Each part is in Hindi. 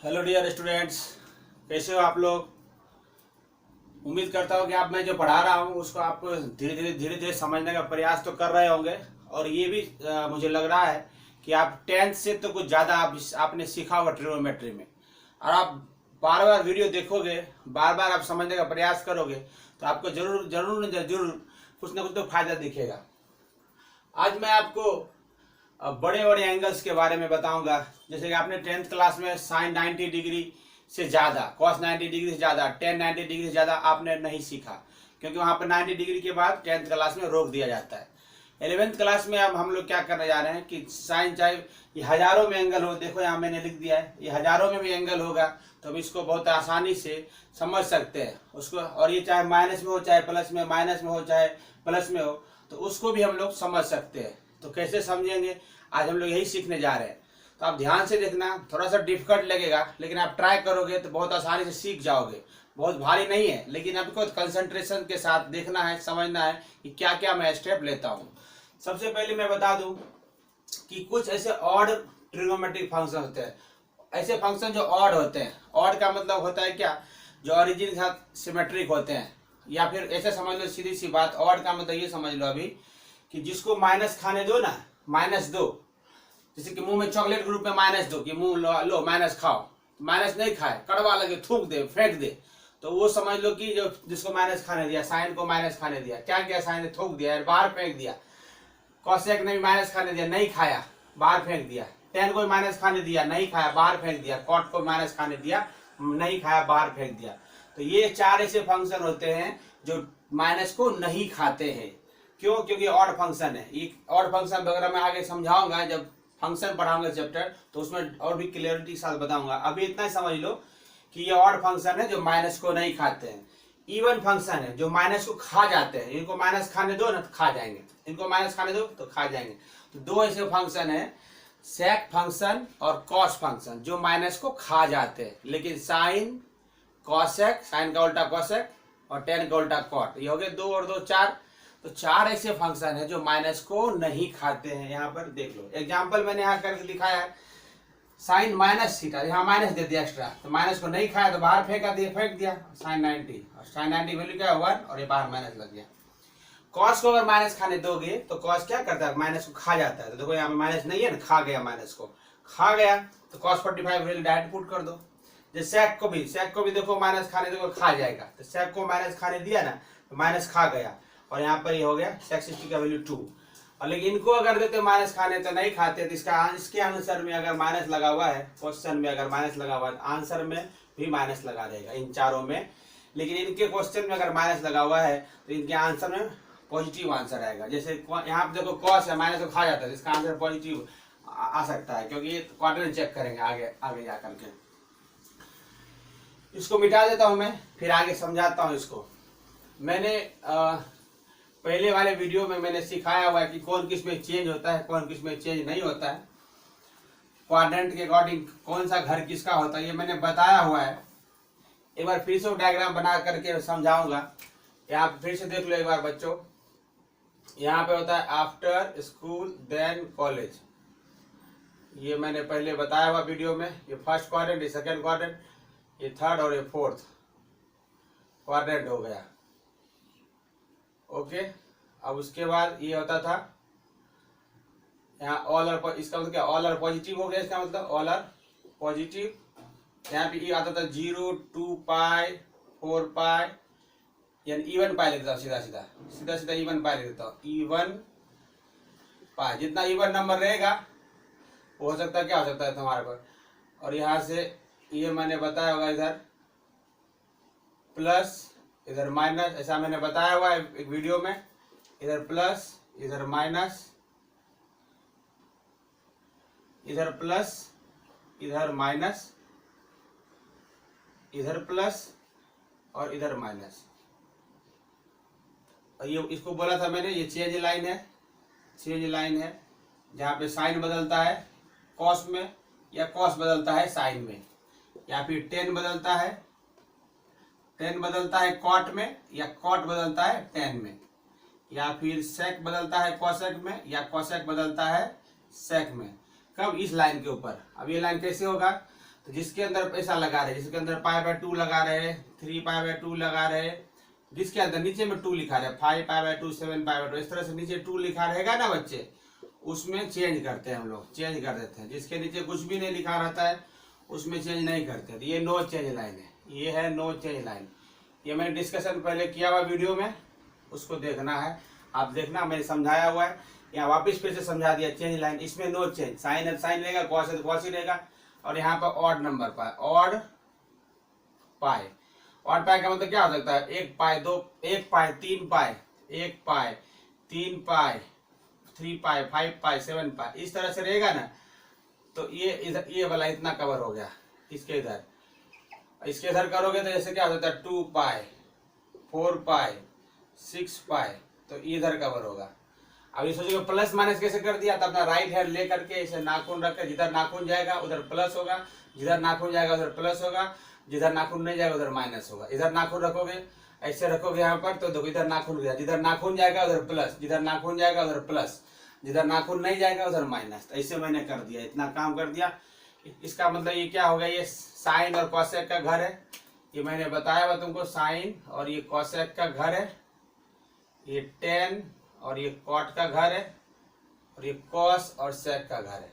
हेलो डियर स्टूडेंट्स, कैसे हो आप लोग। उम्मीद करता हूँ कि आप मैं जो पढ़ा रहा हूँ उसको आप धीरे धीरे समझने का प्रयास तो कर रहे होंगे। और ये भी मुझे लग रहा है कि आप टेंथ से तो कुछ ज़्यादा आपने सीखा होगा ट्रिग्नोमेट्री में। और आप बार बार वीडियो देखोगे, बार बार आप समझने का प्रयास करोगे तो आपको जरूर जरूर जरूर कुछ ना कुछ तो फायदा दिखेगा। आज मैं आपको बड़े बड़े एंगल्स के बारे में बताऊंगा। जैसे कि आपने टेंथ क्लास में साइन 90 डिग्री से ज़्यादा, कॉस 90 डिग्री से ज़्यादा, टेन 90 डिग्री से ज़्यादा आपने नहीं सीखा, क्योंकि वहाँ पर 90 डिग्री के बाद टेंथ क्लास में रोक दिया जाता है। 11th क्लास में अब हम लोग क्या करने जा रहे हैं कि साइन चाहे ये हज़ारों में एंगल हो, देखो यहाँ मैंने लिख दिया है, ये हज़ारों में भी एंगल होगा तो हम इसको बहुत आसानी से समझ सकते हैं उसको। और ये चाहे माइनस में हो, चाहे प्लस में, माइनस में हो चाहे प्लस में हो, तो उसको भी हम लोग समझ सकते हैं। तो कैसे समझेंगे, आज हम लोग यही सीखने जा रहे हैं। तो आप ध्यान से देखना, थोड़ा सा डिफिकल्ट लगेगा लेकिन आप ट्राई करोगे तो बहुत आसानी से सीख जाओगे। बहुत भारी नहीं है, लेकिन आपको कंसंट्रेशन के साथ देखना है, समझना है कि क्या क्या मैं स्टेप लेता हूँ। सबसे पहले मैं बता दूं कि कुछ ऐसे ऑड ट्रिग्नोमेट्रिक फंक्शन होते हैं, ऐसे फंक्शन जो ऑड होते हैं। ऑड का मतलब होता है क्या, जो ओरिजिन के साथ सिमेट्रिक होते हैं। या फिर ऐसे समझ लो, सीधी सी बात, ऑड का मतलब ये समझ लो अभी कि जिसको माइनस खाने दो ना, माइनस दो, जैसे कि मुंह में चॉकलेट के रूप में माइनस दो कि मुंह लो माइनस खाओ, माइनस नहीं खाए, कड़वा लगे, थूक दे, फेंक दे, तो वो समझ लो कि जो जिसको माइनस खाने दिया, साइन को माइनस खाने दिया, क्या किया, साइन ने थूक दिया, बाहर फेंक दिया। कॉसेक ने भी माइनस खाने दिया, नहीं खाया, बाहर फेंक दिया। टेन को माइनस खाने दिया, नहीं खाया, बाहर फेंक दिया। कॉट को माइनस खाने दिया, नहीं खाया, बाहर फेंक दिया। तो ये चार ऐसे फंक्शन होते हैं जो माइनस को नहीं खाते हैं। क्यों? क्योंकि ऑड फंक्शन है। ये ऑड फंक्शन वगैरह मैं आगे समझाऊंगा, जब फंक्शन पढ़ाऊंगा चैप्टर तो उसमें और भी क्लियरिटी के साथ बताऊंगा। अभी इतना ही समझ लो कि ये ऑड फंक्शन है जो माइनस को नहीं खाते हैं। इवन फंक्शन है जो माइनस को खा जाते हैं। इनको माइनस खाने दो ना तो खा जाएंगे, इनको माइनस खाने दो तो खा जाएंगे। तो दो ऐसे फंक्शन है, सेक फंक्शन और कॉस फंक्शन, जो माइनस को खा जाते हैं। लेकिन साइन, कॉसेक, साइन का उल्टा कॉसेक और टेन का उल्टा कॉट, ये हो गए दो और दो चार। तो चार ऐसे फंक्शन है जो माइनस को नहीं खाते हैं। यहाँ पर देख लो एग्जाम्पल मैंने यहाँ करके दिखाया है। साइन माइनस थीटा, यहाँ माइनस दे दिया एक्स्ट्रा, तो माइनस को नहीं खाया तो बाहर फेंक दिया साइन 90, और साइन 90 वैल्यू क्या है 1, और ये बाहर माइनस लग गया। कॉस को अगर माइनस खाने दोगे तो कॉस क्या करता है, माइनस को खा जाता है। तो देखो यहाँ पे माइनस नहीं है ना, खा गया, माइनस को खा गया, तो कॉस 45 वैल्यू डायरेक्ट पुट कर दो। जैसे सेक को भी देखो माइनस खाने दो, खा जाएगा। तो सेक को माइनस खाने दिया ना तो माइनस खा गया, और यहाँ पर ये हो गया सेक 60 का वैल्यू 2। और लेकिन इनको अगर देते माइनस खाने तो नहीं खाते, तो इसके आंसर में अगर माइनस लगा हुआ है, क्वेश्चन में अगर माइनस लगा हुआ है, आंसर में भी माइनस लगा देगा इन चारों में। लेकिन इनके क्वेश्चन में अगर माइनस लगा हुआ है तो इनके आंसर में पॉजिटिव आंसर आएगा। जैसे यहाँ पे देखो कॉस है, माइनस को खा जाता है, इसका आंसर पॉजिटिव आ सकता है, क्योंकि ये क्वाड्रेंट चेक करेंगे आगे आगे जा करके। इसको मिटा देता हूं मैं, फिर आगे समझाता हूं इसको। मैंने पहले वाले वीडियो में मैंने सिखाया हुआ है कि कौन किस में चेंज होता है, कौन किस में चेंज नहीं होता है, क्वाड्रेंट के अकॉर्डिंग कौन सा घर किसका होता है, ये मैंने बताया हुआ है। एक बार फिर से डायग्राम बना करके समझाऊंगा। यहाँ पे फिर से देख लो एक बार बच्चों। यहाँ पे होता है आफ्टर स्कूल देन कॉलेज, ये मैंने पहले बताया हुआ वीडियो में। ये फर्स्ट क्वाड्रेंट, ये सेकेंड क्वाड्रेंट, ये थर्ड और ये फोर्थ क्वाड्रेंट हो गया। ओके, अब उसके बाद ये होता था यहाँ ऑल आर, इसका मतलब क्या, ऑल आर पॉजिटिव हो गया, इसका मतलब ऑल आर पॉजिटिव। यहाँ पे ये आता था 0, 2 पाई, 4 पाई, यानी इवन पाई लिखता हूँ, सीधा सीधा इवन पाई लिख देता हूँ, इवन पाई। जितना इवन नंबर रहेगा वो हो सकता है, क्या हो सकता है तुम्हारे पर। और यहाँ से ये मैंने बताया होगा, इधर प्लस इधर माइनस, ऐसा मैंने बताया हुआ है एक वीडियो में। इधर प्लस, इधर माइनस, इधर प्लस, इधर माइनस, इधर प्लस और इधर माइनस। और ये इसको बोला था मैंने, ये चेंज लाइन है, चेंज लाइन है जहाँ पे साइन बदलता है कॉस में, या कॉस बदलता है साइन में, या फिर टेन बदलता है, टेन बदलता है कॉट में, या कॉट बदलता है टेन में, या फिर सेक बदलता है कॉसेक में, या कॉसेक बदलता है सेक में। कब? इस लाइन के ऊपर। अब ये लाइन कैसे होगा, तो जिसके अंदर ऐसा लगा रहे, जिसके अंदर पाई बाय 2 लगा रहे, 3 पाई बाय 2 लगा रहे, जिसके अंदर नीचे में 2 लिखा रहे, 5 पाई बाय 2, 7 पाई बाय 2, इस तरह से नीचे 2 लिखा रहेगा ना बच्चे, उसमें चेंज करते हैं हम लोग, चेंज कर देते हैं। जिसके नीचे कुछ भी नहीं लिखा रहता है उसमें चेंज नहीं करते। तो ये नो चेंज लाइन है, ये है नो चेंज लाइन। ये मैंने डिस्कशन पहले किया हुआ वीडियो में, उसको देखना है, आप देखना, मैंने समझाया हुआ है, यहाँ वापस फिर से समझा दिया। चेंज लाइन, इसमें नो चेंज, साइन है साइन रहेगा, कॉस है तो कॉस ही रहेगा। और यहाँ पर ऑड नंबर पाए, ऑड पाए, ऑड पाए का मतलब क्या हो सकता है, 1 पाए 2, 1 पाए 3 पाए, 1 पाए 3 पाए, 3 पाए 5 पाए 7 पाए, इस तरह से रहेगा ना। तो ये इधर ये वाला इतना कवर हो गया, इसके इधर, इसके इधर करोगे तो जैसे क्या हो जाता है 2 पाए 4 पाए 6 पाए, तो इधर कवर होगा। अब ये सोचोगे प्लस माइनस कैसे कर दिया, तो अपना राइट हैंड ले करके इसे नाखून रख कर, जिधर नाखून जाएगा उधर प्लस होगा, जिधर नाखून जाएगा उधर प्लस होगा, जिधर नाखून नहीं जाएगा उधर माइनस होगा। इधर नाखून रखोगे, ऐसे रखोगे यहाँ पर, तो देखो इधर नाखून गया, जिधर नाखून जाएगा उधर प्लस, जिधर नाखून जाएगा उधर प्लस, जिधर नाखून नहीं जाएगा उधर माइनस। ऐसे मैंने कर दिया, इतना काम कर दिया। इसका मतलब ये क्या हो गया, ये साइन और कॉसेक का घर है, ये मैंने बताया हुआ तुमको, साइन और ये कॉसेक का घर है, ये टेन और ये कॉट का घर है, और ये कॉस और सेक का घर है।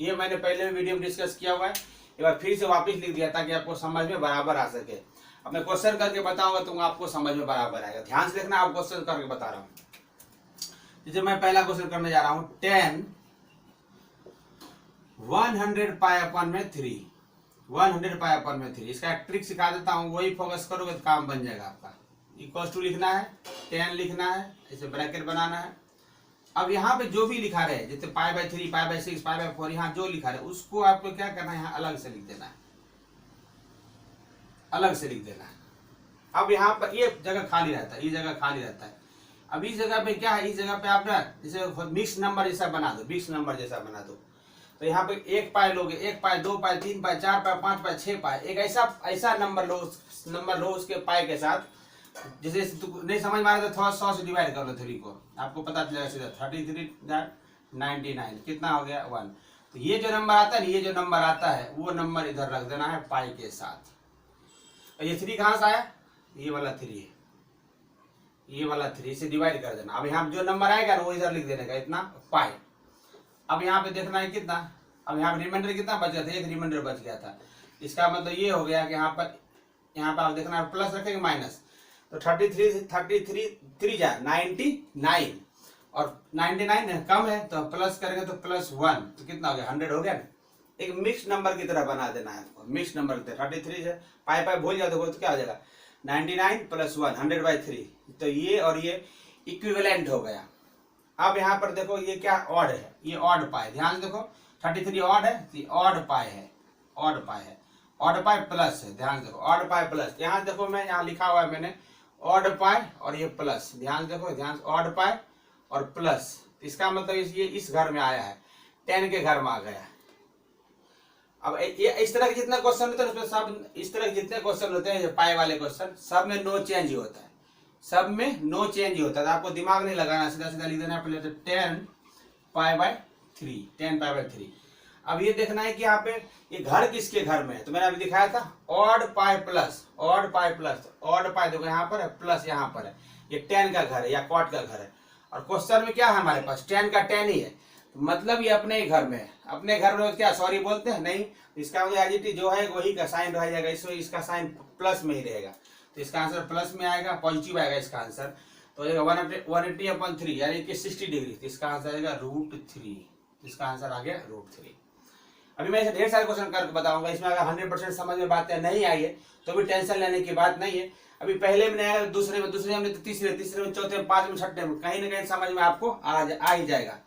ये मैंने पहले वीडियो में डिस्कस किया हुआ है, एक बार फिर से वापस लिख दिया ताकि आपको समझ में बराबर आ सके। अब मैं क्वेश्चन करके बताऊंगा तो आपको समझ में बराबर आएगा। ध्यान से देखना, आप क्वेश्चन करके बता रहा हूँ। जैसे मैं पहला क्वेश्चन करने जा रहा हूँ, 10 100 पाई अपन में 3, 100 पाई अपन में 3। इसका एक ट्रिक सिखा देता हूँ, वही फोकस करोगे तो काम बन जाएगा आपका। इक्वल टू लिखना है, 10 लिखना है, ऐसे ब्रैकेट बनाना है। अब यहाँ पे जो भी लिखा रहे, जैसे pi by 3, pi by 6, pi by 4, यहाँ जो लिखा रहे उसको आपको क्या करना है, यहाँ अलग से लिख देना है, अलग से लिख देना है। अब यहाँ पर ये जगह खाली रहता है, ये जगह खाली रहता है। अब इस जगह पे क्या है, इस जगह पे आप ना जैसे मिक्स नंबर जैसा बना दो, मिक्स नंबर जैसा बना दो। तो यहाँ पे 1 पाई लोगे, 1 पाई 2 पाई 3 पाई 4 पाई 5 पाई 6 पाई, एक ऐसा नंबर लो उसके पाई के साथ। जैसे नहीं समझ में आ रहा तो थोड़ा 100 से डिवाइड कर लो 3 को, आपको पता चलेगा सीधा। 33 99 कितना हो गया 1। तो ये जो नंबर आता है, ये जो नंबर आता है वो नंबर इधर रख देना है पाई के साथ। और ये 3 कहाँ से आया, ये वाला 3 है, ये वाला 3 से डिवाइड कर देना। अब यहाँ जो नंबर आएगा ना वो इधर लिख देने का, इतना पाई। अब यहाँ पे देखना है कितना, अब यहाँ पे रिमाइंडर कितना बच गया था, 1 रिमाइंडर बच गया था। इसका मतलब ये हो गया कि यहाँ पर आप देखना है प्लस रखेंगे माइनस, तो 33 3 जा 99, और 99 कम है तो प्लस करेंगे तो +1, तो कितना हो गया 100 हो गया ना। एक मिक्स नंबर की तरह बना देना है आपको, मिक्स नंबर की तरह। 33 से पाई भूल जाओ तो क्या हो जाएगा 99 + 1 100/3। तो ये और ये इक्विवेलेंट हो गया। अब यहाँ पर देखो ये क्या ऑड है, ये ऑड पाई, ध्यान से देखो 33 ऑड है, तो ऑड पाई है, ऑड पाई है, ऑड पाई प्लस है, ध्यान देखो ऑड पाई प्लस। यहाँ देखो मैं यहाँ लिखा हुआ है मैंने ऑड पाई और ये प्लस, ध्यान देखो, ध्यान से ऑड पाई और प्लस। इसका मतलब ये इस घर में आया है, 10 के घर में आ गया। अब ये इस तरह के जितने क्वेश्चन होते हैं उसमें सब इस तरह के जितने क्वेश्चन होते हैं पाई वाले क्वेश्चन, सब में नो चेंज ही होता है, सब में नो चेंज ही होता है। तो आपको दिमाग नहीं लगाना, सीधा सीधा लिख देना पहले, तो 10 पाई/3, 10 पाई/3। अब ये देखना है कि यहाँ पे ये घर किसके घर में है, तो मैंने अभी दिखाया था odd pi plus, odd pi plus, odd pi देखो यहाँ पर है प्लस यहाँ पर है, ये 10 का घर है या कॉट का घर है। और क्वेश्चन में क्या है हमारे पास 10 का 10 ही है, तो मतलब ये अपने ही घर में है। अपने घर में क्या सॉरी बोलते हैं, नहीं, इसका एडिटी जो है वही का साइन रह जाएगा, इसमें इसका साइन प्लस में ही रहेगा, तो इसका आंसर प्लस में आएगा, पॉजिटिव आएगा इसका आंसर। तो 180/3 यानी कि 60 डिग्री, तो इसका आंसर आएगा √3, इसका आंसर आ गया √3। अभी मैं ऐसे ढेर सारे क्वेश्चन करके बताऊंगा, इसमें अगर 100% समझ में बातें नहीं आई है तो भी टेंशन लेने की बात नहीं है। अभी पहले में नहीं आया, दूसरे में तो तीसरे में, चौथे में, 5 में, 6 में, कहीं ना कहीं समझ में आपको आ ही जाएगा।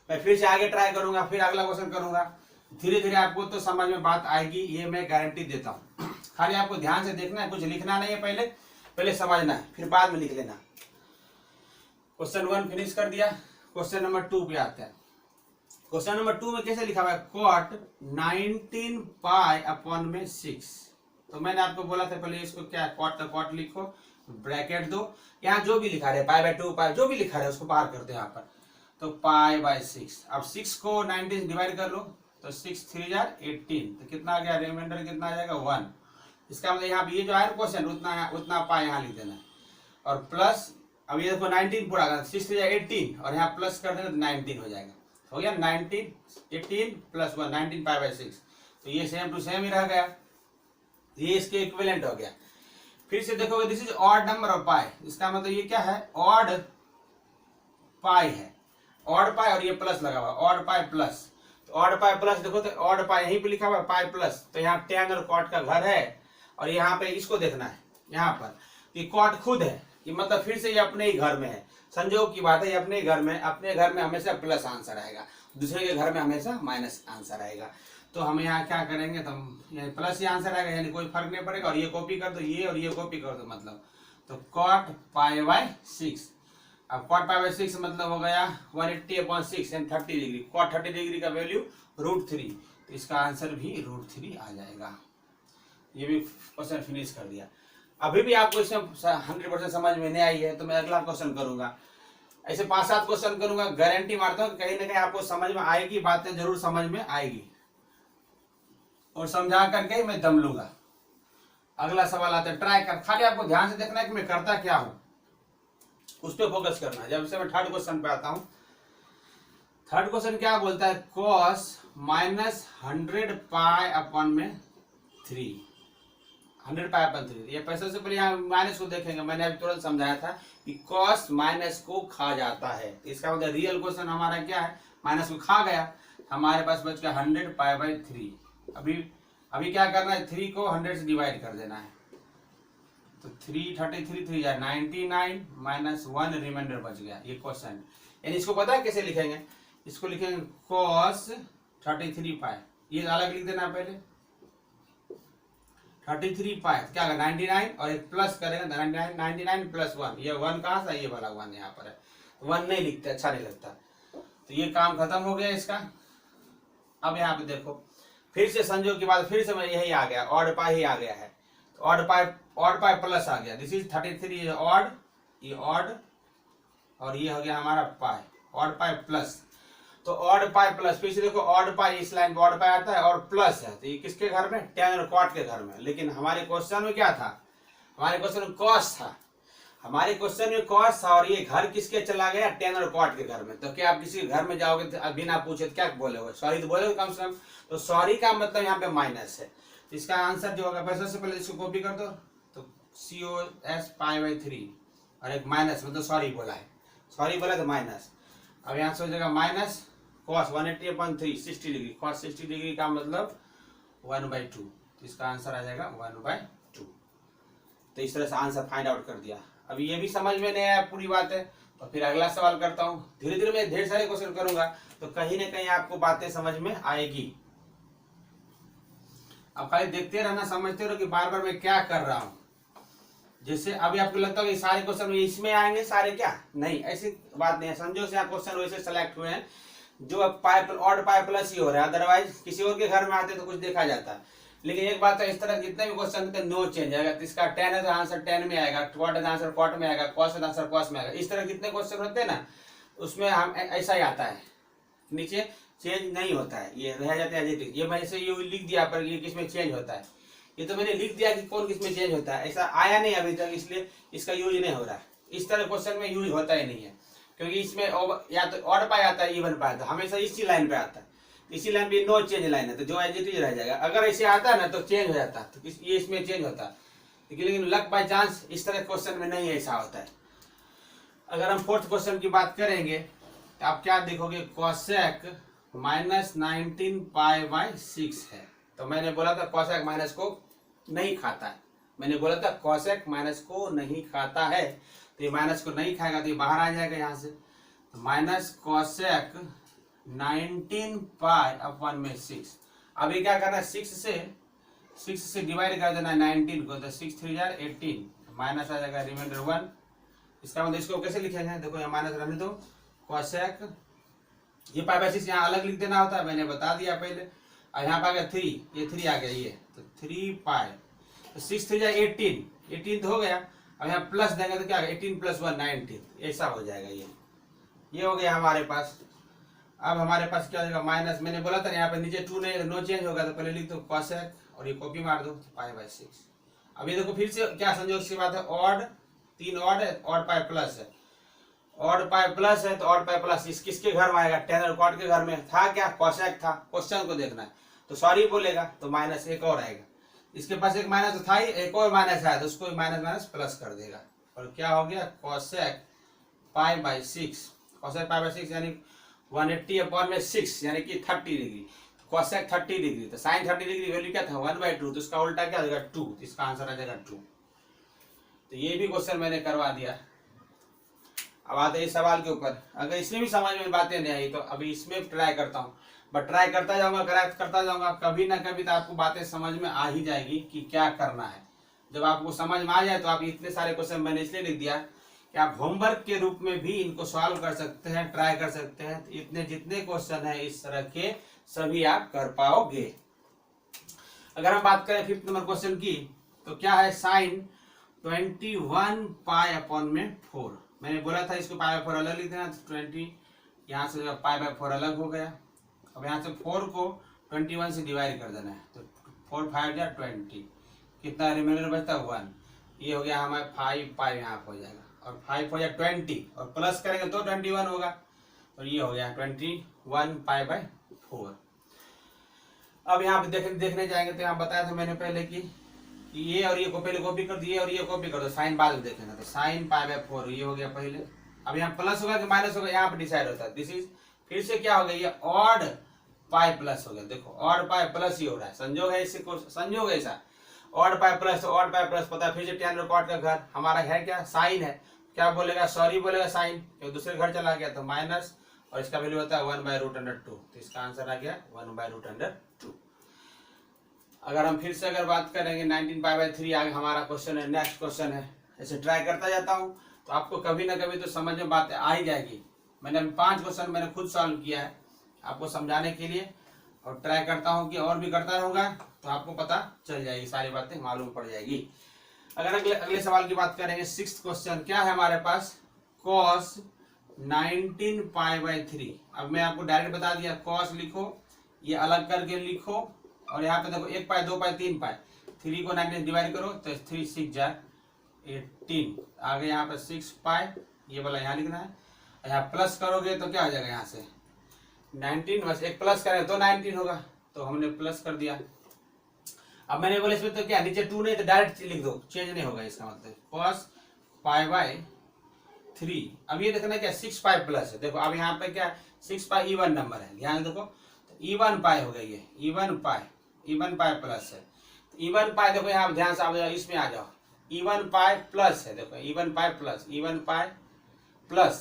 मैं फिर से आगे ट्राई करूंगा, फिर अगला क्वेश्चन करूंगा, धीरे धीरे आपको तो समझ में बात आएगी, ये मैं गारंटी देता हूँ। खाली आपको ध्यान से देखना है, कुछ लिखना नहीं है, पहले समझना है, फिर बाद में लिख लेना। क्वेश्चन 1 फिनिश कर दिया, क्वेश्चन नंबर 2 पे आते हैं। क्वेश्चन नंबर 2 में कैसे लिखा हुआ है, कॉट 19 पाई/6। तो मैंने आपको बोला था पहले इसको क्या कॉट का कॉट लिखो, ब्रैकेट दो, यहाँ जो भी लिखा रहे पाई/2 पाई जो भी लिखा रहे उसको बाहर कर दो यहाँ पर, तो पाई/6। अब 6 को 19 डिवाइड कर लो, तो 6 3 जार 18, तो कितना आ गया, रिमाइंडर कितना आ जाएगा 1। इसका मतलब यहाँ पे ये जो है क्वेश्चन उतना पाए यहाँ लिख देना है। और प्लस अब ये देखो 19 पूरा करना, 6 3 जार 18 और यहाँ प्लस कर देंगे तो 19 हो जाएगा। हो गया 19 18 प्लस 1 19 पाई बाई 6। तो ये सेम टू सेम ही रह गया, ये इसके इक्विवेलेंट हो गया। फिर से देखोगे this is odd number of pi, इसका मतलब ये क्या है, ऑड पाई है, ऑड पाई और ये प्लस लगा हुआ, ऑड पाई प्लस। तो ऑड पाई प्लस देखो, तो ऑड पाई यहीं पे लिखा हुआ है पाई प्लस, तो यहाँ tan और cot का घर है और यहाँ पे इसको देखना है, यहाँ पर कि cot खुद है, कि मतलब फिर से ये अपने ही घर में है। संयोग की बात है, ये अपने ही घर में, अपने घर में हमेशा प्लस आंसर आएगा, दूसरे के घर में हमेशा माइनस आंसर आएगा। तो हम यहाँ क्या करेंगे, तो हम प्लस ही आंसर आएगा, यानी कोई फर्क नहीं पड़ेगा। और ये कॉपी कर दो, ये और ये कॉपी कर दो, मतलब तो cot पाई बाई 6। अब cot पाई बाई 6 मतलब हो गया 180/6 यानी 30 डिग्री। cot 30 डिग्री का वैल्यू √3, तो इसका आंसर भी √3 आ जाएगा। ये भी क्वेश्चन फिनिश कर दिया। अभी भी आपको इसमें 100% समझ में नहीं आई है तो मैं अगला क्वेश्चन करूंगा। ऐसे 5-7 क्वेश्चन करूंगा, गारंटी मारता हूँ कहीं ना कहीं आपको समझ में आएगी, बातें जरूर समझ में आएगी और समझा करके ही मैं दम लूंगा। अगला सवाल आता है, ट्राई कर, खाली आपको ध्यान से देखना है कि मैं करता क्या हूं, उस पर फोकस करना है। जब से मैं थर्ड क्वेश्चन पे आता हूं, थर्ड क्वेश्चन क्या बोलता है, cos -100 π/3, 100 π/3। ये पैसे से पहले यहाँ माइनस को देखेंगे, मैंने अभी तुरंत समझाया था कि cos माइनस को खा जाता है। इसका मतलब रियल क्वेश्चन हमारा क्या है, माइनस को खा गया, हमारे पास बच गया 100 π/3। अभी क्या करना है, 3 को 100 से डिवाइड कर देना है, तो 333 3 या 99 -1 रिमाइंडर बच गया। ये क्वेश्चन, यानी इसको पता है कैसे लिखेंगे, इसको लिखेंगे cos 33 पाई, ये अलग लिख देना पहले 33 पाई, क्या होगा 99 और एक प्लस करेंगे 99 प्लस 1, ये 1 कहाँ से, ये वाला 1 यहाँ पर है, 1 नहीं लिखते, अच्छा नहीं लगता। तो ये काम खत्म हो गया इसका। अब यहाँ पे देखो, फिर से संयोग की बात, फिर से मैं यही आ गया, ऑड पाई ही आ गया है, तो ऑड पाई प्लस आ गया। दिस इज 33 ऑड, ये ऑड और ये हो गया हमारा पाई, ऑड पाई प्लस। तो ऑड पाई प्लस, फिर से देखो ऑड पाई, इस लाइन पे ऑड पाई आता है और प्लस है, तो ये किसके घर में, tan और cot के घर में। लेकिन हमारे क्वेश्चन में क्या था, हमारे क्वेश्चन में cos था, हमारे क्वेश्चन में cos था और ये घर किसके चला गया, tan और cot के घर में। तो क्या आप किसी के घर में जाओगे तो बिना पूछे क्या बोलोगे, सॉरी तो बोलोगे कम से कम। तो सॉरी का मतलब यहाँ पे माइनस है, तो इसका आंसर जो होगा, पैसे से पहले इसको कॉपी कर दो, तो cos π/3 और एक माइनस, मतलब सॉरी बोला है, सॉरी बोला तो माइनस। अब यहाँ से हो जाएगा minus cos 180/3 60 degree, cos 60 degree का मतलब 1/2, तो इसका आंसर आ जाएगा 1/2। तो इस तरह से आंसर फाइंड आउट कर दिया। अभी ये भी समझ में नहीं आया पूरी बात है, तो फिर अगला सवाल करता हूँ। धीरे धीरे मैं ढेर सारे क्वेश्चन करूंगा, तो कहीं ना कहीं आपको बातें समझ में आएगी। अब खाली देखते रहना, समझते रहो कि बार बार मैं क्या कर रहा हूँ। जैसे अभी आपको लगता है कि सारे क्वेश्चन इसमें आएंगे सारे, क्या नहीं, ऐसी बात नहीं है। संजो से आप क्वेश्चन वैसे सेलेक्ट हुए हैं जो अब ऑड पाई प्लस ही हो रहा है, अदरवाइज किसी और के घर में आते तो कुछ देखा जाता है। लेकिन एक बात है, इस तरह जितने भी क्वेश्चन होते हैं नो चेंज आएगा। इसका tan है तो आंसर tan में आएगा, cot है तो आंसर cot में आएगा, cos है तो आंसर cos में आएगा। इस तरह जितने क्वेश्चन होते हैं ना, उसमें हम ऐसा ही आता है, नीचे चेंज नहीं होता है, ये रह जाता है एज इट इज। ये मैंने ये लिख दिया पर ये किसमें चेंज होता है, ये तो मैंने लिख दिया कि कौन किसमें चेंज होता है, ऐसा आया नहीं अभी तक, इसलिए इसका यूज नहीं हो रहा है। इस तरह क्वेश्चन में यूज होता ही नहीं है, क्योंकि इसमें या तो ऑड पाई आता है, इवन पाई आता है, हमेशा इसी लाइन पे आता है। इसी लाइन पे नो चेंज लाइन है, तो जो एज इट इज रह जाएगा। अगर ऐसे आता है ना तो चेंज हो जाता है, तो ये इसमें चेंज होता है। लेकिन लक बाय चांस इस तरह क्वेश्चन में नहीं ऐसा होता है। अगर हम फोर्थ क्वेश्चन की बात करेंगे तो आप क्या देखोगे, cosec -19 π/6 है। तो मैंने बोला था cosec माइनस को नहीं खाता है, मैंने बोला था cosec माइनस को नहीं खाता है, तो ये माइनस को नहीं खाएगा तो ये बाहर आ जाएगा यहाँ से। तो माइनस cosec 19 π/6। अभी क्या करना है, 6 से डिवाइड कर देना है 19 को, तो 6 3 जार 18, माइनस आ जाएगा रिमाइंडर 1। इसका मतलब इसको कैसे लिखेंगे, देखो यहाँ माइनस रहने दो, cosec ये π/6 यहाँ अलग लिख देना होता है, मैंने बता दिया पहले। और यहाँ पे आ गया 3, ये 3 आ गया, ये तो 3 पाई, तो 6 3 जार 18 तो हो गया। अब यहाँ प्लस देंगे तो क्या 18 + 1 19, ऐसा हो जाएगा। ये हो गया हमारे पास। अब हमारे पास क्या हो जाएगा माइनस, मैंने बोला था यहाँ पे नीचे 2 नहीं नो चेंज होगा तो पहले लिख दो कॉसेक और ये कॉपी मार दो π/6। अब ये देखो फिर से क्या संयोग की बात है, ऑड 3 ऑड है, ऑड पाई प्लस है, ऑड पाई प्लस है तो ऑड पाई प्लस इस किसके घर में आएगा, टेन और कॉट के घर में था क्या, कॉसेक था, क्वेश्चन को देखना है तो सॉरी बोलेगा तो माइनस एक और आएगा, इसके पास एक माइनस तो था ही, एक और माइनस आया तो उसको माइनस माइनस प्लस कर देगा और क्या हो गया कॉसेक π/6, कॉसेक π/6 यानी 180/6 यानी कि 30 डिग्री, कॉसेक 30 डिग्री तो साइन 30 डिग्री वैल्यू क्या था 1/2 तो इसका उल्टा क्या हो जाएगा 2, इसका आंसर आ जाएगा 2। तो ये भी क्वेश्चन मैंने करवा दिया। अब आते हैं इस सवाल के ऊपर, अगर इसमें भी समझ में बातें नहीं आई तो अभी इसमें ट्राई करता हूँ, बट ट्राई करता जाऊंगा, करेक्ट करता जाऊंगा, कभी ना कभी तो आपको बातें समझ में आ ही जाएगी कि क्या करना है। जब आपको समझ में आ जाए तो आप इतने सारे क्वेश्चन मैंने इसलिए लिख दिया कि आप होमवर्क के रूप में भी इनको सॉल्व कर सकते हैं, ट्राई कर सकते हैं। तो इतने जितने क्वेश्चन है इस तरह के सभी आप कर पाओगे। अगर हम बात करें 5th नंबर क्वेश्चन की तो क्या है साइन 21 π/4, मैंने बोला था इसको π/4 अलग लिख देना, 20 यहाँ से π/4 अलग हो गया। अब यहाँ से 4 को 21 से डिवाइड कर देना है तो 4 5 जा 20, कितना रिमाइंडर बचता है 1, ये हो गया हमारे 5 पाई यहाँ हो जाएगा और 5 हो जाए 20 और प्लस करेंगे तो 21 होगा और ये हो गया 21 π/4। अब यहाँ पे देखने जाएंगे तो यहाँ बताया था मैंने पहले कि ये और ये को पहले कॉपी कर दिए और ये कॉपी कर दो, साइन बाद में देखेंगे तो साइन π/4 ये हो गया पहले। अब यहाँ प्लस होगा कि माइनस होगा यहाँ पे डिसाइड होता है, दिस इज फिर से क्या हो गया ये ऑड पाई प्लस हो गया, देखो ऑड पाई प्लस ही हो रहा है, संजोग है, इससे संजोग ऐसा odd pi plus, odd pi plus पता है, फिर से tan और cot का घर हमारा है क्या साइन है, क्या बोलेगा सॉरी बोलेगा साइन क्योंकि दूसरे घर चला गया तो माइनस और इसका वैल्यू होता है 1/√2, तो इसका आंसर आ गया 1/√2। अगर हम फिर से अगर बात करेंगे 19 π/3 आगे हमारा क्वेश्चन है, नेक्स्ट क्वेश्चन है, ऐसे ट्राई करता जाता हूँ तो आपको कभी ना कभी तो समझ में बात आ ही जाएगी। मैंने 5 क्वेश्चन मैंने खुद सॉल्व किया है आपको समझाने के लिए और ट्राई करता हूँ कि और भी करता रहूंगा तो आपको पता चल जाएगी, सारी बातें मालूम पड़ जाएगी। अगर अगले सवाल की बात करेंगे 6th क्वेश्चन, क्या है हमारे पास cos 19 π/3। अब मैं आपको डायरेक्ट बता दिया cos लिखो, ये अलग करके लिखो और यहाँ पे देखो 1 पाई 2 पाई 3 पाई, 3 को 19 डिवाइड करो तो 3 6 जा 18, आगे यहाँ पे 6 पाई ये वाला यहाँ लिखना है, यहाँ प्लस करोगे तो क्या हो जाएगा यहाँ से 19, बस एक प्लस करें तो 19 होगा तो हमने प्लस कर दिया। अब मैंने बोला इसमें तो क्या नीचे 2 नहीं तो डायरेक्ट लिख दो, चेंज नहीं होगा, इसका मतलब cos π/3। अब ये देखना क्या 6 पाई प्लस है, देखो अब यहाँ पे क्या 6 पाई इवन नंबर है, ध्यान देखो तो इवन पाई हो गई है, इवन पाई प्लस है, इवन पाई देखो यहाँ ध्यान से आप इसमें आ जाओ, इवन पाई प्लस है, देखो इवन पाई प्लस,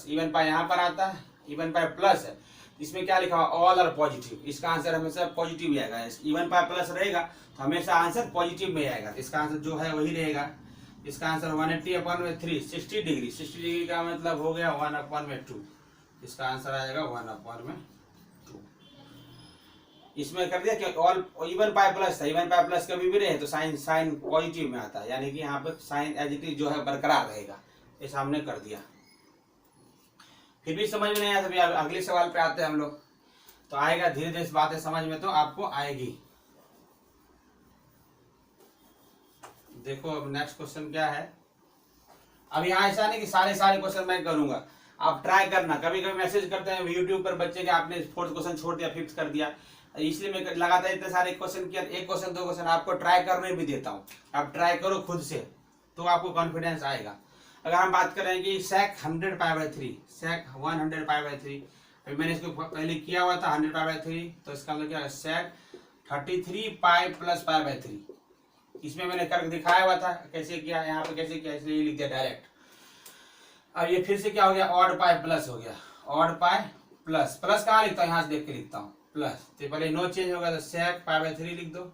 इवन पाई यहाँ पर आता है, इवन पाई प्लस है, इसमें क्या लिखा हुआ ऑल आर पॉजिटिव, इसका आंसर हमेशा पॉजिटिव ही आएगा, इवन पाई प्लस रहेगा तो हमेशा आंसर पॉजिटिव में आएगा, इसका आंसर जो है वही रहेगा। इसका आंसर 180/3 60 डिग्री का मतलब हो गया 1/2, इसका आंसर आ जाएगा 1/2। इसमें कर दिया कि ऑल इवन पाई प्लस था, इवन पाई प्लस कभी भी रहे तो साइन पॉजिटिव में आता है, यानी कि यहाँ पे साइन एज इट इज जो है बरकरार रहेगा, ऐसा हमने कर दिया। फिर भी समझ में नहीं आया तो अगले सवाल पे आते हैं हम लोग, तो आएगा धीरे धीरे बातें समझ में तो आपको आएगी। देखो अब नेक्स्ट क्वेश्चन क्या है, अब यहाँ ऐसा नहीं कि सारे क्वेश्चन मैं करूंगा, आप ट्राई करना, कभी कभी मैसेज करते हैं यूट्यूब पर बच्चे के आपने 4th क्वेश्चन छोड़ दिया 5th कर दिया, इसलिए मैं लगातार इतने सारे क्वेश्चन किया, एक क्वेश्चन 2 क्वेश्चन आपको ट्राई करने भी देता हूँ, आप ट्राई करो खुद से तो आपको कॉन्फिडेंस आएगा। अगर हम बात करें कि sec 100 π/3, sec 100 π/3, अभी मैंने इसको पहले किया हुआ था 100 π/3 तो इसका मतलब क्या है sec 33 पाई प्लस π/3, इसमें मैंने करके दिखाया हुआ था कैसे किया, यहाँ पे कैसे किया इसलिए लिख दिया डायरेक्ट। अब ये फिर से क्या हो गया ऑड पाई प्लस हो गया, ऑड पाई प्लस कहाँ लिखता हूँ यहाँ से देख के लिखता हूँ प्लस, तो पहले नो चेंज होगा तो sec π/3 लिख दो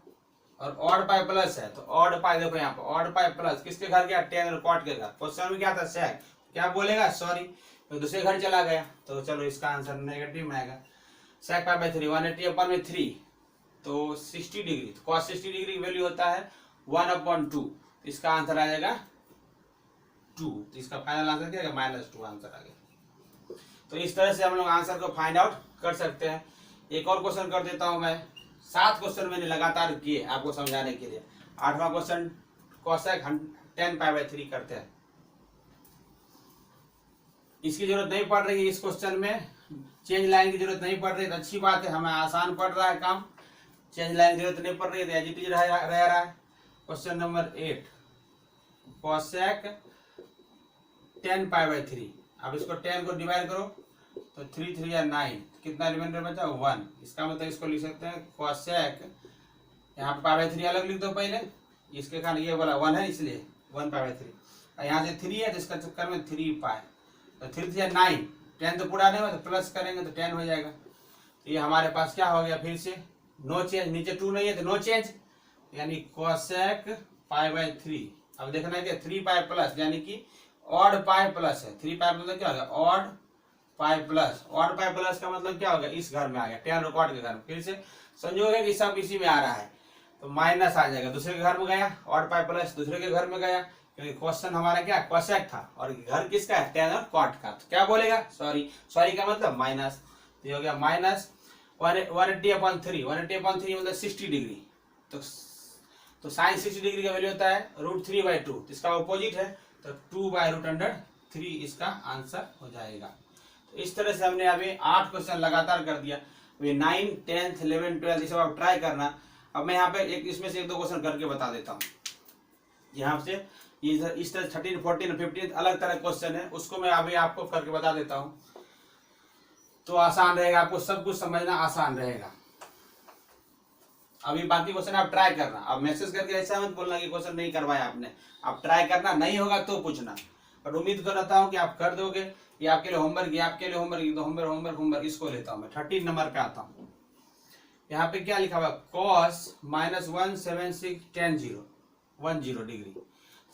और ऑड पाई प्लस है तो ऑड पाई देखो यहाँ पर ऑड पाई प्लस किसके घर गया tan और cot के घर, क्वेश्चन में क्या था sec, क्या बोलेगा सॉरी तो दूसरे घर चला गया तो चलो इसका आंसर नेगेटिव में आएगा। sec π/3 180/3 तो 60 डिग्री, तो cos 60 डिग्री की वैल्यू होता है 1/2, इसका आंसर आ जाएगा 2, तो इसका फाइनल आंसर क्या है -2 आंसर आ गया। तो इस तरह से हम लोग आंसर को फाइंड आउट कर सकते हैं। एक और क्वेश्चन कर देता हूं मैं। 7 क्वेश्चन मैंने लगातार किए आपको समझाने के लिए। 8वां क्वेश्चन कोसेक 10π/3 करते हैं। इसकी जरूरत नहीं पड़ रही है, इस क्वेश्चन में चेंज लाइन की जरूरत नहीं पड़ रही है, तो अच्छी बात है, हमें आसान पड़ रहा है काम। चेंज लाइन की जरूरत नहीं पड़ रही है तो एज इट इज रह रहा है। Question number 8 cosec 10π/3। अब इसको 10 को डिवाइड करो तो 3 3 या 9, कितना रिमाइंडर बचा 1। इसका मतलब इसको लिख सकते हैं कोसेक, यहाँ पे π/3 अलग लिख दो पहले, इसके कारण ये वाला 1 है इसलिए 1π/3। यहाँ से 3 है तो इसका चक्कर में 3π, तो 3 3 या 9, 10 तो पूरा नहीं हुआ तो प्लस करेंगे तो 10 हो जाएगा। तो ये हमारे पास क्या हो गया, फिर से नो चेंज, नीचे 2 नहीं है तो नो चेंज, यानी कोसेक π/3। अब देखना है कि 3π प्लस, यानी कि ऑड पाई प्लस है। 3π मतलब क्या हो गया, odd pi plus. Odd pi plus का मतलब क्या हो गया, इस घर में आ गया, 10 रिकॉर्ड के घर में। फिर से संयोग है कि सब इसी में आ रहा है तो माइनस आ जाएगा, दूसरे के घर में गया, ऑड पाई प्लस दूसरे के घर में गया, क्योंकि क्वेश्चन हमारा क्या कोसेक था और घर किसका है, 10 और कॉट का। तो क्या बोलेगा, सॉरी का मतलब माइनस। तो हो गया माइनस 180/3। 180/3 मतलब 60 डिग्री। तो साइन 60 डिग्री का वैल्यू होता है √3/2, तो इसका अपोजिट है तो 2/√3 इसका आंसर हो जाएगा। तो इस तरह से हमने अभी 8 क्वेश्चन लगातार कर दिया। अभी 9, 10th, 11th, 12th ये सब आप ट्राई करना। अब मैं यहाँ पे इसमें से 1-2 क्वेश्चन करके बता देता हूँ। यहाँ से इस तरह 13, 14, 15 अलग तरह क्वेश्चन है, उसको मैं अभी आपको करके बता देता हूँ तो आसान रहेगा, आपको सब कुछ समझना आसान रहेगा। अभी बाकी क्वेश्चन आप ट्राई करना। अब मैसेज करके ऐसा मत बोलना कि क्वेश्चन नहीं करवाया आपने, आप ट्राई करना, नहीं होगा तो पूछना। पर उम्मीद करता हूँ कि आप कर दोगे। ये आपके लिए होमवर्क, ये आपके लिए होमवर्क, तो होमवर्क इसको लेता हूँ मैं। 13 नंबर पे आता हूँ। यहाँ पे क्या लिखा हुआ, cos -176 tan 10 डिग्री।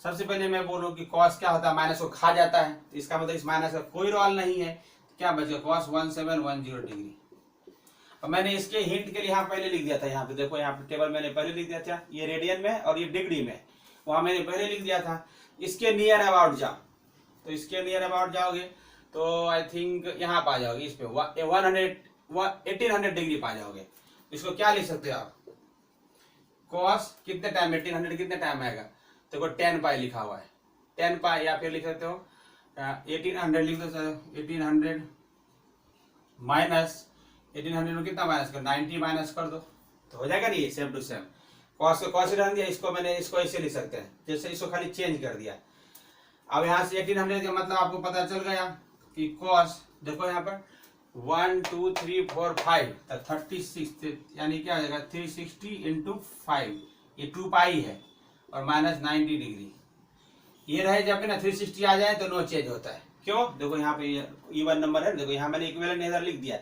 सबसे पहले मैं बोलूँ कि cos क्या होता है, माइनस को खा जाता है, तो इसका मतलब इस माइनस का कोई रोल नहीं है। क्या बचेगा, cos 1710 डिग्री। और मैंने इसके हिंट के लिए यहाँ पहले लिख दिया था, यहाँ पे देखो, यहाँ पे टेबल मैंने पहले लिख दिया था, ये रेडियन में और ये डिग्री में, वहां मैंने पहले लिख दिया था। इसके नियर अबाउट जाओ, तो इसके नियर अबाउट जाओगे तो आई थिंक यहाँ पा जाओगे, इस पे 1800 डिग्री पा जाओगे। इसको क्या लिख सकते हो आप, cos कितने टाइम, 1800 कितने टाइम आएगा, देखो 10π लिखा हुआ है, 10π, या फिर लिख सकते हो 1800 लिख दो, 1800 माइनस 1800 में कितना माइनस कर, 90 माइनस कर दो तो हो जाएगा नहीं, सेम टू सेम। कॉस को कॉस रहने दिया, इसको मैंने इसको ऐसे लिख सकते हैं, जैसे इसको खाली चेंज कर दिया। अब यहाँ से 1800 का मतलब आपको पता चल गया कि कॉस, देखो यहाँ पर 1 2 3 4 5 36, यानी क्या हो जाएगा 360 × 5, ये 2π है और माइनस 90 डिग्री। ये रहे जब ना 360 आ जाए तो नो चेंज होता है। क्यों, देखो यहाँ पे इवन नंबर है, देखो यहाँ मैंने इक्विवेलेंट इधर लिख दिया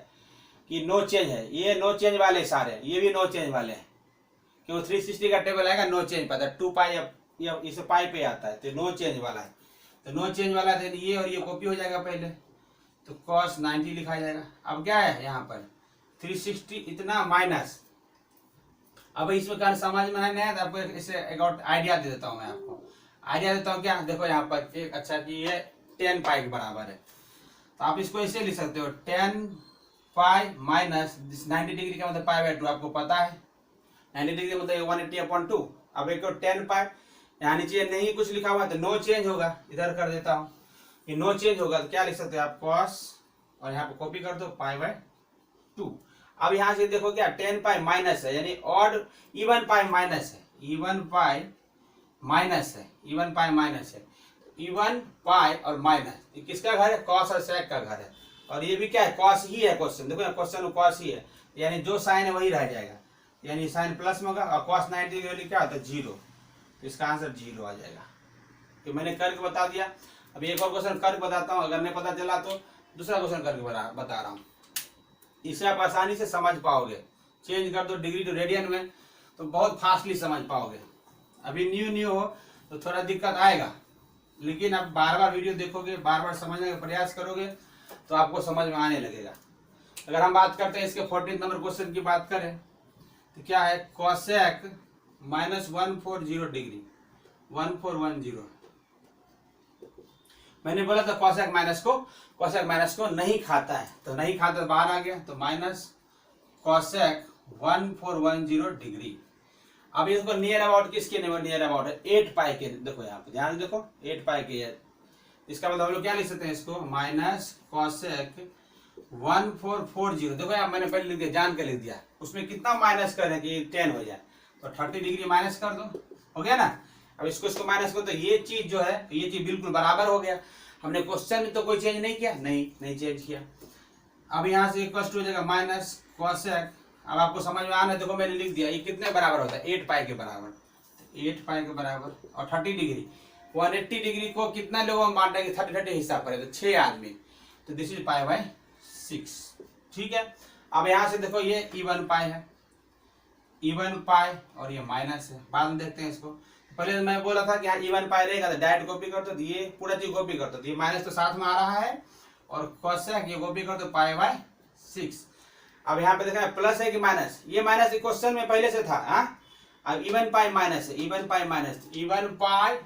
कि नो चेंज है, ये नो चेंज वाले सारे, ये भी नो चेंज वाले हैं, क्यों 360 का टेबल आएगा नो चेंज पता है, 2π इस पाई पे आता है तो नो चेंज वाला है, तो नो चेंज वाला है, ये और ये कॉपी हो जाएगा पहले, तो cos 90 लिखा जाएगा। अब क्या है यहाँ पर 360 इतना माइनस। अब इसमें कारण समझ में नहीं आया तो आपको इसे एक और आइडिया दे देता हूँ, मैं आपको आइडिया देता हूँ। क्या, देखो यहाँ पर एक अच्छा कि ये 10π के बराबर है, तो आप इसको ऐसे लिख सकते हो 10π माइनस 90 डिग्री का मतलब π/2, आपको पता है 90 डिग्री मतलब 180/2। अब एक 10π, यहाँ नीचे नहीं कुछ लिखा हुआ तो नो चेंज होगा, इधर कर देता हूँ, ये नो चेंज होगा तो क्या लिख सकते हो आप, cos, और यहाँ पे कॉपी कर दो π/2। अब यहाँ से देखो क्या 10π माइनस है, यानी ऑड इवन पाई माइनस है, इवन पाई माइनस है, इवन पाई माइनस है, इवन पाई और माइनस, किसका घर है, cos और sec का घर है, और ये भी क्या है, cos ही है क्वेश्चन, देखो क्वेश्चन में cos ही है, यानी जो साइन है वही रह जाएगा, यानी साइन प्लस में होगा, और cos 90 की वैल्यू क्या होता है 0, तो इसका आंसर 0 आ जाएगा। तो मैंने करके बता दिया। अभी एक और क्वेश्चन करके बताता हूँ, अगर नहीं पता चला तो दूसरा क्वेश्चन करके बता रहा हूँ, इसे आप आसानी से समझ पाओगे। चेंज कर दो डिग्री टू रेडियन में तो बहुत फास्टली समझ पाओगे। अभी न्यू हो तो थोड़ा दिक्कत आएगा, लेकिन आप बार बार वीडियो देखोगे, बार बार समझने का प्रयास करोगे तो आपको समझ में आने लगेगा। अगर हम बात करते हैं इसके 14 नंबर क्वेश्चन की बात करें तो क्या है, कोसेक -140 डिग्री, 1410, मैंने बोला था कॉसेक माइनस को नहीं खाता है, तो नहीं खाता बाहर आ गया, तो माइनस कॉसेक 1410 डिग्री। अब इसको नियर अबाउट किसके नियर अबाउट है, 8 पाई के, देखो यहाँ पे ध्यान देखो 8 पाई के है। इसका मतलब हम लोग क्या लिख सकते हैं इसको, माइनस कॉसेक 1440। देखो यार मैंने पहले लिख दिया, जान के लिख दिया, उसमें कितना माइनस करें कि 10 हो जाए, तो 30 डिग्री माइनस कर दो, हो गया ना। अब इसको माइनस करो तो ये चीज जो है, ये चीज बिल्कुल बराबर हो गया। हमने क्वेश्चन में तो कोई चेंज नहीं किया, नहीं चेंज किया। अब यहाँ से इक्वल टू हो जाएगा माइनस कॉसेक, अब आपको समझ में आना है, देखो मैंने लिख दिया, ये कितने बराबर होता है, 8 पाई के बराबर, 8 पाई के बराबर, और 30 डिग्री 180 डिग्री को कितना लोगों में बांटा कि 30 हिसाब पड़े, तो 6 आदमी, तो दिस इज पाई बाय 6, ठीक है। अब यहाँ से देखो ये इवन पाई है, इवन पाई, और ये माइनस है, बाद में देखते हैं इसको। पहले मैं बोला था कि यहाँ इवन पाई रहेगा तो डायरेक्ट कॉपी कर दो, तो ये पूरा चीज कॉपी कर दो, ये माइनस तो साथ में आ रहा है, और कॉसेक ये कॉपी कर दो पाई बाय 6। अब यहाँ पे देखा प्लस है कि माइनस, ये माइनस क्वेश्चन में पहले से था, हाँ। अब इवन पाई माइनस है, इवन पाई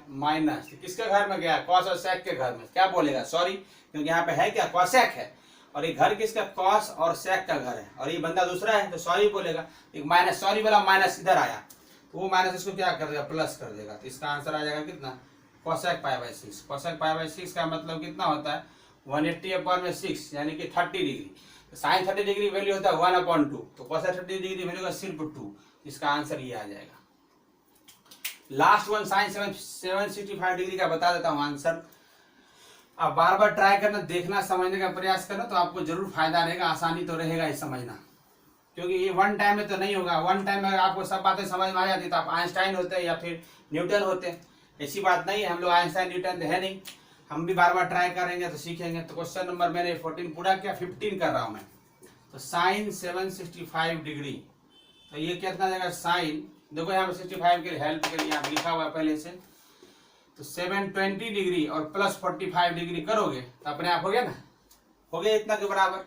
माइनस किसके घर में गया, कॉस और सेक के घर में, क्या बोलेगा, सॉरी, क्योंकि यहाँ पे है क्या, कॉसेक है, और ये घर किसका, कॉस और सेक का घर है, और ये बंदा दूसरा है तो सॉरी बोलेगा, एक माइनस, सॉरी वाला माइनस इधर आया, तो वो माइनस इसको क्या कर देगा, प्लस कर देगा, तो इसका आंसर आ जाएगा कितना, cosec pi by 6। Cosec pi by 6 का मतलब कितना होता है, 180/6 यानी कि 30 डिग्री। साइन 30 डिग्री वैल्यू होता है 1/2, तो कॉसेक 30 डिग्री वैल्यू का सिर्फ 2, इसका आंसर ये आ जाएगा। लास्ट वन साइन 765 डिग्री का बता देता हूँ आंसर। अब बार बार ट्राई करना, देखना, समझने का प्रयास करना, तो आपको जरूर फायदा रहेगा, आसानी तो रहेगा ये समझना, क्योंकि ये वन टाइम में तो नहीं होगा। वन टाइम में अगर आपको सब बातें समझ में आ जाती तो आप आइंस्टाइन होते या फिर न्यूटन होते, ऐसी बात नहीं है, हम लोग आइंस्टाइन न्यूटन तो है नहीं, हम भी बार बार ट्राई करेंगे तो सीखेंगे। तो क्वेश्चन नंबर मैंने 14 पूरा किया, 15 कर रहा हूं मैं। तो साइन 765 डिग्री, तो ये कितना जाएगा साइन, देखो यहाँ पे 65 के लिए हेल्प के लिए यहाँ लिखा हुआ है पहले से, तो 720 डिग्री और प्लस 45 डिग्री करोगे तो अपने आप हो गया ना, हो गया इतना के बराबर।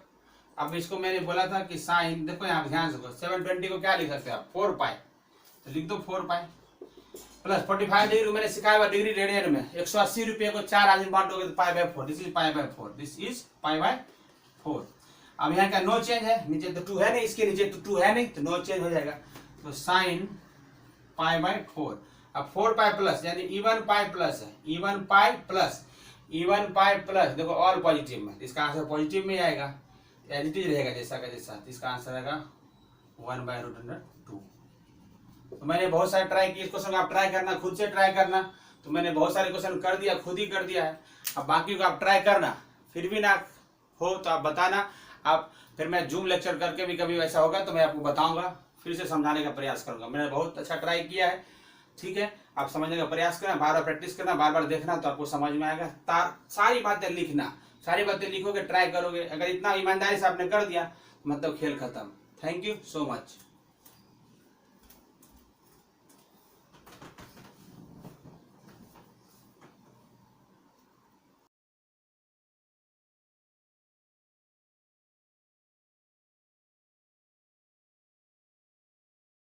अब इसको मैंने बोला था कि साइन, देखो यहाँ पे ध्यान से 720 को क्या लिख सकते हैं आप, 4 पाई, तो लिख दो 4 पाई, प्लस 45 डिग्री मैंने सिखाया हुआ डिग्री रेडियन में, 180 रुपये को 4 आदमी बांटोगे तो pi by 4, this is pi by 4, this is pi by 4। अब यहाँ का नो चेंज है, नीचे तो 2 है नहीं, इसके नीचे तो 2 है नहीं, तो नो चेंज हो जाएगा, तो साइन पाई बाय 4। अब 4 पाई प्लस यानी इवन पाई प्लस है, इवन पाई प्लस, देखो ऑल पॉजिटिव में, इसका आंसर पॉजिटिव में आएगा, एडिटिव रहेगा जैसा का जैसा, इसका आंसर आएगा 1/√2। तो मैंने बहुत सारे ट्राई किए, इस क्वेश्चन आप ट्राई करना, खुद से ट्राई करना, तो मैंने बहुत सारे क्वेश्चन कर दिया, खुद ही कर दिया है। अब बाकी को आप ट्राई करना, फिर भी ना हो तो आप बताना, आप फिर मैं जूम लेक्चर करके भी कभी ऐसा होगा तो मैं आपको बताऊंगा, फिर से समझाने का प्रयास करूंगा। मैंने बहुत अच्छा ट्राई किया है, ठीक है, आप समझने का प्रयास करना, बार बार प्रैक्टिस करना, बार बार देखना, तो आपको समझ में आएगा। सारी बातें लिखना, सारी बातें लिखोगे, ट्राई करोगे, अगर इतना ईमानदारी से आपने कर दिया मतलब खेल खत्म। Thank you so much.